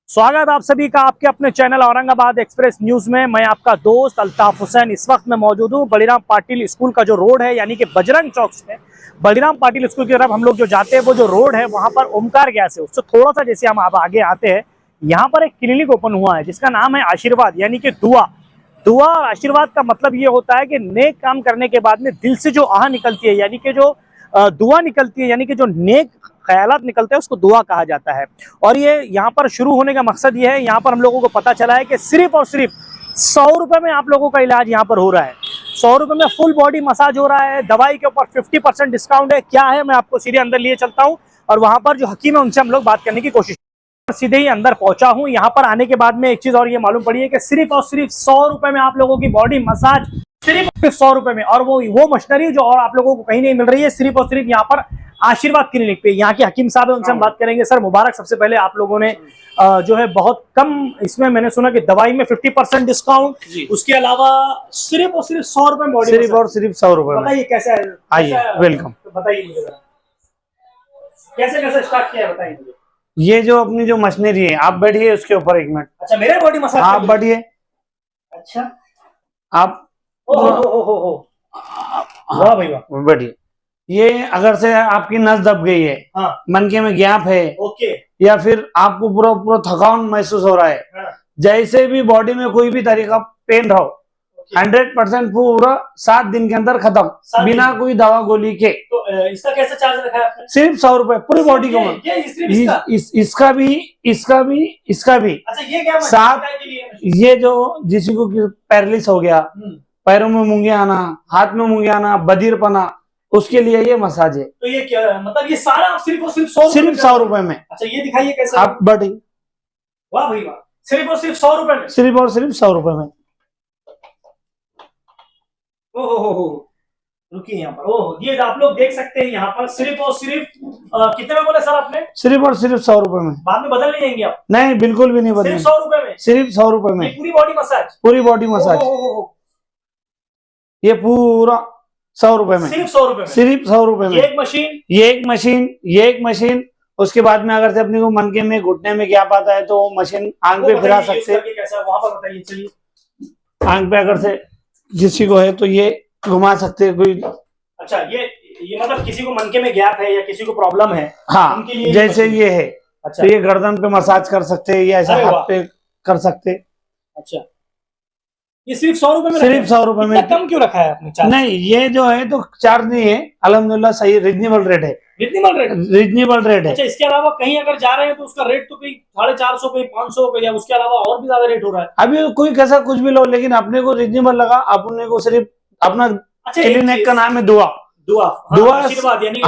स्वागत आप सभी का आपके अपने चैनल औरंगाबाद एक्सप्रेस न्यूज में। मैं आपका दोस्त अल्ताफ हुसैन इस वक्त मैं मौजूद हूँ बलीराम पाटिल स्कूल का जो रोड है यानी कि बजरंग चौक से बलीराम पाटिल स्कूल की तरफ हम लोग जो जाते हैं वो जो रोड है वहां पर ओमकार गैस है। उससे थोड़ा सा जैसे हम आप आगे आते हैं यहाँ पर एक क्लिनिक ओपन हुआ है जिसका नाम है आशीर्वाद यानी कि दुआ। दुआ और आशीर्वाद का मतलब ये होता है कि नेक काम करने के बाद में दिल से जो आह निकलती है यानी कि जो दुआ निकलती है यानी कि जो नेक ख्यालात निकलते हैं उसको दुआ कहा जाता है। और ये यहाँ पर शुरू होने का मकसद ये है, यहाँ पर हम लोगों को पता चला है कि सिर्फ और सिर्फ 100 रुपये में आप लोगों का इलाज यहाँ पर हो रहा है। 100 रुपये में फुल बॉडी मसाज हो रहा है। दवाई के ऊपर 50% डिस्काउंट है। क्या है मैं आपको सीधे अंदर लिए चलता हूँ और वहाँ पर जो हकीम है उनसे हम लोग बात करने की कोशिश। सीधे ही अंदर पहुंचा हूँ। यहाँ पर आने के बाद में एक चीज और ये मालूम पड़ी है कि सिर्फ और सिर्फ 100 रुपये में आप लोगों की बॉडी मसाज सिर्फ 100 रुपये में, और वो मशीनरी जो और आप लोगों को कहीं नहीं मिल रही है, सिर्फ और सिर्फ यहाँ पर आशीर्वाद क्लिनिक पे। यहाँ के हकीम साहब है उनसे हम बात करेंगे। सर मुबारक, सबसे पहले आप लोगों ने जो है बहुत कम इसमें मैंने सुना कि दवाई में 50% डिस्काउंट, उसके अलावा सिर्फ और सिर्फ 100 रुपये बॉडी सिर्फ और सिर्फ 100 रुपये। बताइए कैसा है? आइए, वेलकम। बताइए मुझे कैसे कैसे स्टार्ट किया है, बताइए मुझे। ये जो अपनी जो मशीनरी है, आप बैठिए उसके ऊपर 1 मिनट। अच्छा, मेरे बॉडी मसाज आप बैठिए। अच्छा, आप हो वाह भाई वाह, बैठिए। ये अगर से आपकी नस दब गई है, हाँ, मनके में गैप है, ओके, या फिर आपको पूरा पूरा थकान महसूस हो रहा है, हाँ, जैसे भी बॉडी में कोई भी तरीका पेन रहो, 100% पूरा 7 दिन के अंदर खत्म, बिना कोई दवा गोली के। तो इसका कैसे चार्ज रखा है आपने? सिर्फ 100 रुपए पूरी बॉडी को। इसका भी इसका भी इसका भी। अच्छा, ये क्या साथ ये जो जिसी को पैरालिस हो गया, पैरों में मूंगे आना, हाथ में मूंगे आना, बधिरपना, उसके लिए ये मसाज है। तो ये क्या मतलब, ये सारा सिर्फ और सिर्फ 100 रुपए में। अच्छा, ये दिखाइए कैसे आप बढ़ी। वाह भाई वाह, सिर्फ और सिर्फ 100 रुपए में। सिर्फ और सिर्फ 100 रुपए में। ओहो, रुकिए यहाँ पर। ओहो, ये आप लोग देख सकते हैं यहाँ पर सिर्फ और सिर्फ कितने में बोले सर आपने? सिर्फ और सिर्फ 100 रुपए में। बाद में बदल नहीं जाएंगे आप? नहीं, बिल्कुल भी नहीं बदलेंगे। सिर्फ 100 रुपए में। सिर्फ 100 रुपए में पूरी बॉडी मसाज। पूरी बॉडी मसाज। ये पूरा 100 रुपए में। सिर्फ 100 रुपए में। सिर्फ 100 रुपए में। ये एक मशीन, ये एक मशीन। उसके बाद में अगर से अपने को मनके में घुटने में गैप आता है तो वो मशीन आंख पे फिरा सकते हैं। कैसा वहां पर बताइए, चलिए। आंख पे अगर से किसी को है तो ये घुमा सकते हैं कोई। अच्छा, ये मतलब किसी को मनके में गैप है या किसी को प्रॉब्लम है, हाँ, उनके लिए जैसे ये है। अच्छा, तो ये गर्दन पे मसाज कर सकते हैं, या ऐसा हाथ पे कर सकते। अच्छा, ये सिर्फ 100 रुपए में। सिर्फ 100 रुपए में। कम क्यों रखा है आपने चार्ज? नहीं, ये जो है तो चार्ज नहीं है, अल्हम्दुलिल्लाह सही रिजनेबल रेट है। रिजनेबल रेट है। अच्छा, इसके अलावा कहीं अगर जा रहे हैं तो उसका रेट तो कहीं 450, कहीं 500, या उसके अलावा और भी ज्यादा रेट हो रहा है? अभी कोई कैसा कुछ भी लो, लेकिन अपने को रिजनेबल लगा। अपने को सिर्फ अपना क्लिनिक का नाम है दुआ। दुआ आशीर्वाद यानी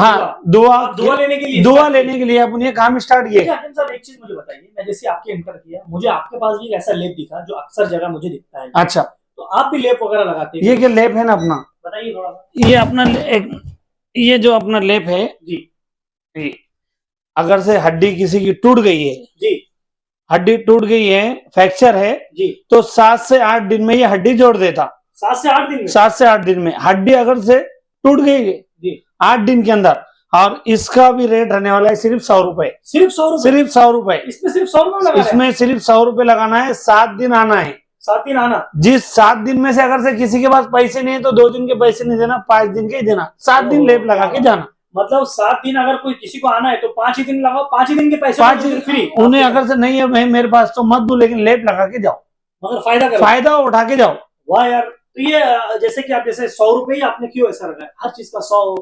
दुआ लेने के लिए अपन ये काम स्टार्ट किए। सर एक चीज मुझे बताइए, मैं जैसे आपके एंटर किया, मुझे आपके पास भी ऐसा लेप दिखा जो अक्सर जगह मुझे दिखता है। अच्छा, तो आप भी लेप वगैरह लगाते हैं? ये क्या लेप है ना अपना? बताइए थोड़ा सा। ये अपना ये जो अपना लेप है जी, अगर से हड्डी किसी की टूट गई है जी, हड्डी टूट गई है, फ्रैक्चर है जी, तो 7 से 8 दिन में ये हड्डी जोड़ देता। 7 से 8 दिन में? 7 से 8 दिन में हड्डी अगर से टूट गई है 8 दिन के अंदर। और इसका भी रेट रहने वाला है सिर्फ 100 रुपए। सिर्फ 100 रुपए? सिर्फ 100 रुपए। इसमें सिर्फ 100 रुपए लगाना है? इसमें सिर्फ 100 रुपए लगाना है। 7 दिन आना है। 7 दिन आना? जिस 7 दिन में से अगर से किसी के पास पैसे नहीं है तो 2 दिन के पैसे नहीं देना, 5 दिन के ही देना। 7 दिन लेप लगा के जाना। मतलब 7 दिन अगर कोई किसी को आना है तो 5 ही दिन लगाओ, 5 ही दिन के पैसे 5 दिन फ्री। उन्हें अगर से नहीं है मेरे पास तो मत दो, लेकिन लेप लगा के जाओ, मगर फायदा उठा के जाओ। वाह यार, तो ये जैसे कि आप जैसे 100 रुपए ही आपने क्यों ऐसा रखा है? हर चीज का 100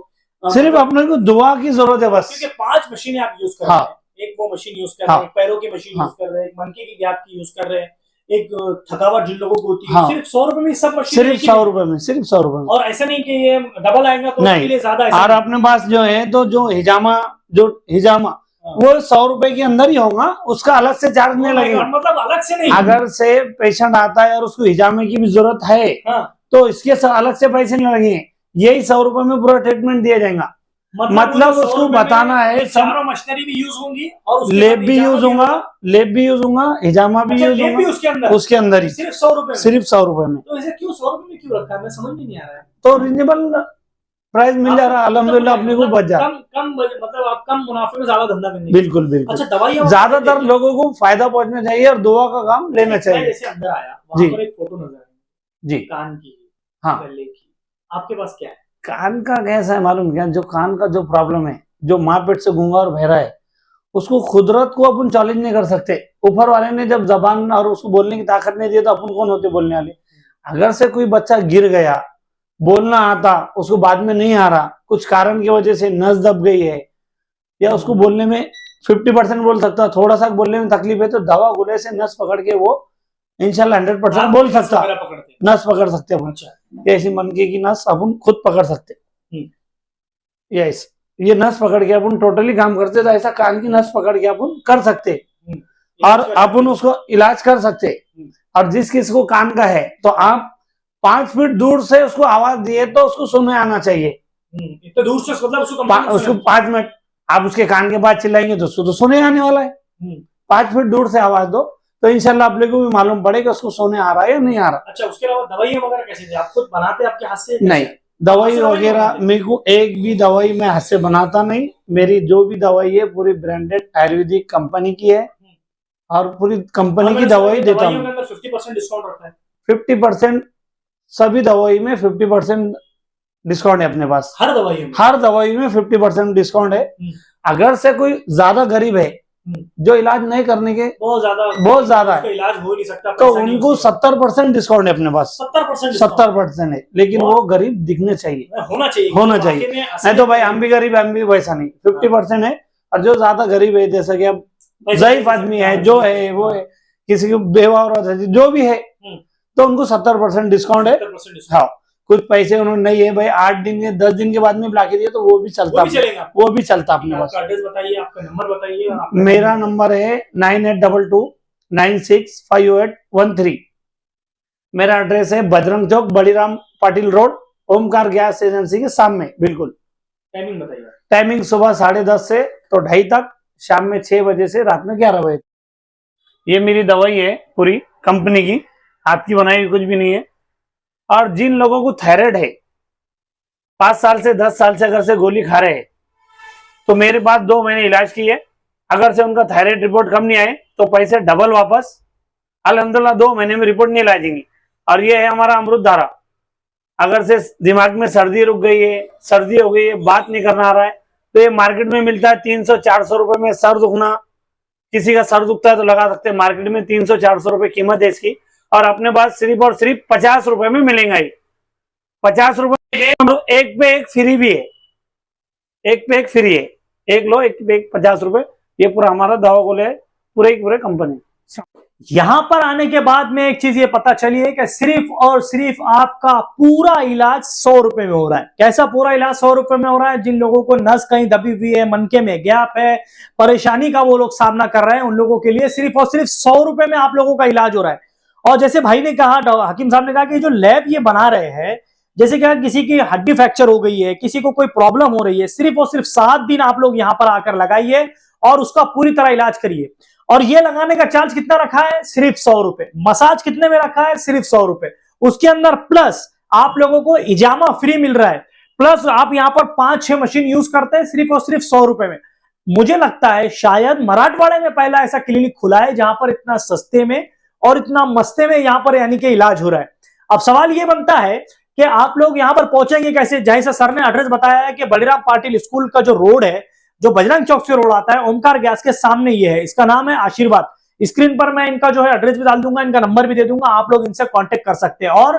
सिर्फ अपने को दुआ की जरूरत है बस। क्योंकि 5 मशीनें आप यूज कर रहे हैं। एक वो मशीन यूज कर रहे हैं, एक पैरों की मशीन यूज कर रहे हैं, एक मनके की गैप की यूज कर रहे हैं, एक थकावट जिन लोगों को होती है। सिर्फ 100 रुपए में सब मशीन? सिर्फ 100 रुपए में। सिर्फ 100 रुपए में। और ऐसा नहीं कि ये डबल आएगा तो उसके लिए ज्यादा? और अपने पास जो है तो जो हिजामा वो 100 रुपए के अंदर ही होगा, उसका अलग से चार्ज नहीं लगेगा। मतलब अलग से नहीं? अगर से पेशेंट आता है और उसको हिजामे की भी जरूरत है तो इसके अलग से पैसे नहीं लगेंगे। यही 100 रुपए में पूरा ट्रीटमेंट दिया जाएगा। मतलब उसको बताना है चारों मशीनरी भी यूज होंगी और लेप भी यूज होगा, हिजामा भी यूज होगा उसके अंदर ही। सिर्फ 100 रुपए? सिर्फ 100 रुपए में। तो इसे क्यों 100 रुपए में क्यों रखा है, मैं समझ में नहीं आ रहा है। तो रिजनेबल प्राइस मिल जा रहा है, अल्हम्दुलिल्लाह अपने को बच जा। कम मतलब आप कम मुनाफे में ज्यादा धंधा करने। बिल्कुल बिल्कुल। अच्छा, दवाइयाँ ज्यादातर लोगों को फायदा पहुंचना चाहिए और दुआ का काम लेना चाहिए। जैसे अंदर आया वहां पर एक फोटो नजर आई जी, कान की, हाँ, गले की, आपके पास क्या है? कान का कैसा है मालूम क्या, जो कान का जो प्रॉब्लम है, जो माँ पेट से गूंगा और बहरा है, उसको कुदरत को अपन चैलेंज नहीं कर सकते। ऊपर वाले ने जब जबान और उसको बोलने की ताकत नहीं दी तो अपन कौन होते बोलने वाले। अगर से कोई बच्चा गिर गया, बोलना आता, उसको बाद में नहीं आ रहा, कुछ कारण की वजह से नस दब गई है, या उसको बोलने में 50% बोल सकता, थोड़ा सा बोलने में तकलीफ है, तो दवा गोले से नस पकड़ के वो इंशाल्लाह 100% बोल सकता, नस पकड़ सकते अपन। ऐसी मनके की नस अपन खुद पकड़ सकते, यस, ये नस पकड़ के अपन टोटली काम करते, तो ऐसा कान की नस पकड़ के अपन कर सकते और अपन उसको इलाज कर सकते। और जिस किसी को कान का है तो आप 5 फीट दूर से उसको आवाज दिए तो उसको सुनने आना चाहिए। इतने दूर से मतलब उसको 5 मिनट आप उसके कान के बाद चिल्लाएंगे तो उसको तो सुने आने वाला है। 5 फीट दूर से आवाज दो तो इंशाल्लाह आप लोगों को भी मालूम पड़ेगा उसको सोने आ रहा है या नहीं आ रहा। अच्छा, उसके अलावा दवाइयाँ वगैरह कैसे दी? आप खुद बनाते आपके हाथ से? नहीं, दवाई वगैरह मेरे को एक भी दवाई मैं हाथ से बनाता नहीं। मेरी जो भी दवाई है पूरी ब्रांडेड आयुर्वेदिक कंपनी की है और पूरी कंपनी की दवाई देता हूँ। 50% डिस्काउंट रखता है? 50% सभी दवाई में 50% डिस्काउंट है अपने पास। हर दवाई में? हर दवाई में 50% डिस्काउंट है। अगर से कोई ज्यादा गरीब है जो इलाज नहीं करने के बहुत ज्यादा है, इलाज हो नहीं सकता, तो उनको 70% डिस्काउंट है अपने पास। 70% है, लेकिन वो गरीब दिखने चाहिए, होना चाहिए। नहीं तो भाई हम भी गरीब, हम भी वैसा नहीं। 50% है। और जो ज्यादा गरीब है, जैसा कि अब ज़ईफ आदमी है, जो है वो है, किसी की बेवा औरत है, जो भी है, तो उनको 70% डिस्काउंट है। हाँ, कुछ पैसे उन्होंने नहीं है भाई, 8 दिन या 10 दिन के बाद में लाके दिए तो वो भी चलता, वो भी चलता अपने पास। एड्रेस बताइए, आपका नंबर बताइए। मेरा नंबर है 9822965813। मेरा एड्रेस है Bajrang Chowk, Baliram Patil road, Omkar gas agency के सामने। बिल्कुल। टाइमिंग बताइए। टाइमिंग सुबह 10:30 से तो 2:30 तक, शाम में 6 बजे से रात में 11 बजे। ये मेरी दवाई है पूरी कंपनी की, हाथ की बनाई हुई कुछ भी नहीं है। और जिन लोगों को थायराइड है, 5 साल से 10 साल से अगर से गोली खा रहे हैं, तो मेरे पास 2 महीने इलाज किए, अगर से उनका थायराइड रिपोर्ट कम नहीं आए तो पैसे डबल वापस। अल्हम्दुलिल्लाह 2 महीने में रिपोर्ट नहीं ला देंगी। और ये है हमारा अमृत धारा। अगर से दिमाग में सर्दी रुक गई है, सर्दी हो गई है, बात नहीं करना आ रहा है, तो ये मार्केट में मिलता है 300-400 रुपए में। सर दुखना, किसी का सर दुखता है तो लगा सकते हैं, मार्केट में 300-400 रुपए कीमत है इसकी। और अपने पास सिर्फ और सिर्फ 50 रुपए में मिलेगा। ये 50 रुपए, एक पे एक फ्री भी है, एक पे एक फ्री है, एक लो एक पे एक 50 रुपए। ये पूरा हमारा दवा को ले पूरे कंपनी। यहां पर आने के बाद में एक चीज ये पता चली है कि सिर्फ और सिर्फ आपका पूरा इलाज 100 रुपए में हो रहा है। कैसा पूरा इलाज 100 रुपए में हो रहा है? जिन लोगों को नस कहीं दबी हुई है, मनके में गैप है, परेशानी का वो लोग सामना कर रहे हैं, उन लोगों के लिए सिर्फ और सिर्फ 100 रुपए में आप लोगों का इलाज हो रहा है। और जैसे भाई ने कहा, हकीम साहब ने कहा कि जो लैब ये बना रहे हैं, जैसे क्या किसी की हड्डी फ्रैक्चर हो गई है, किसी को कोई प्रॉब्लम हो रही है, सिर्फ और सिर्फ 7 दिन आप लोग यहां पर आकर लगाइए और उसका पूरी तरह इलाज करिए। और ये लगाने का चार्ज कितना रखा है? सिर्फ 100 रुपए। मसाज कितने में रखा है? सिर्फ 100 रुपए। उसके अंदर प्लस आप लोगों को इजामा फ्री मिल रहा है, प्लस आप यहां पर 5-6 मशीन यूज करते हैं सिर्फ और सिर्फ 100 रुपए में। मुझे लगता है शायद मराठवाड़े में पहला ऐसा क्लिनिक खुला है जहां पर इतना सस्ते में और इतना मस्ते में यहां पर यानी कि इलाज हो रहा है। अब सवाल यह बनता है कि आप लोग यहां पर पहुंचेंगे कैसे? जैसे सर ने एड्रेस बताया है कि बलिराम पाटिल स्कूल का जो रोड है, जो बजरंग चौक से रोड आता है, ओमकार गैस के सामने ये है। इसका नाम है आशीर्वाद। स्क्रीन पर मैं इनका जो है एड्रेस भी डाल दूंगा, इनका नंबर भी दे दूंगा, आप लोग इनसे कांटेक्ट कर सकते हैं। और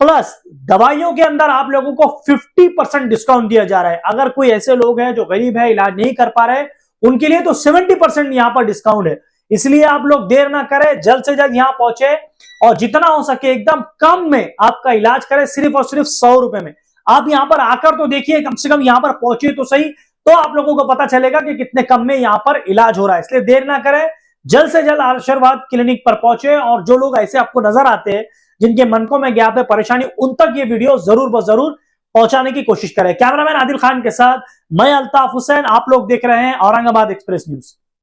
प्लस दवाइयों के अंदर आप लोगों को 50% डिस्काउंट दिया जा रहा है। अगर कोई ऐसे लोग हैं जो गरीब है, इलाज नहीं कर पा रहे, उनके लिए तो 70% यहां पर डिस्काउंट है। इसलिए आप लोग देर ना करें, जल्द से जल्द यहां पहुंचे और जितना हो सके एकदम कम में आपका इलाज करें, सिर्फ और सिर्फ 100 रुपए में। आप यहां पर आकर तो देखिए, कम से कम यहां पर पहुंचे तो सही, तो आप लोगों को पता चलेगा कि कितने कम में यहां पर इलाज हो रहा है। इसलिए देर ना करें, जल्द से जल्द आशीर्वाद क्लिनिक पर पहुंचे। और जो लोग ऐसे आपको नजर आते हैं, जिनके मनकों में गैप है, परेशानी, उन तक ये वीडियो जरूर ब जरूर पहुंचाने की कोशिश करें। कैमरामैन आदिल खान के साथ मैं अल्ताफ हुसैन, आप लोग देख रहे हैं औरंगाबाद एक्सप्रेस न्यूज।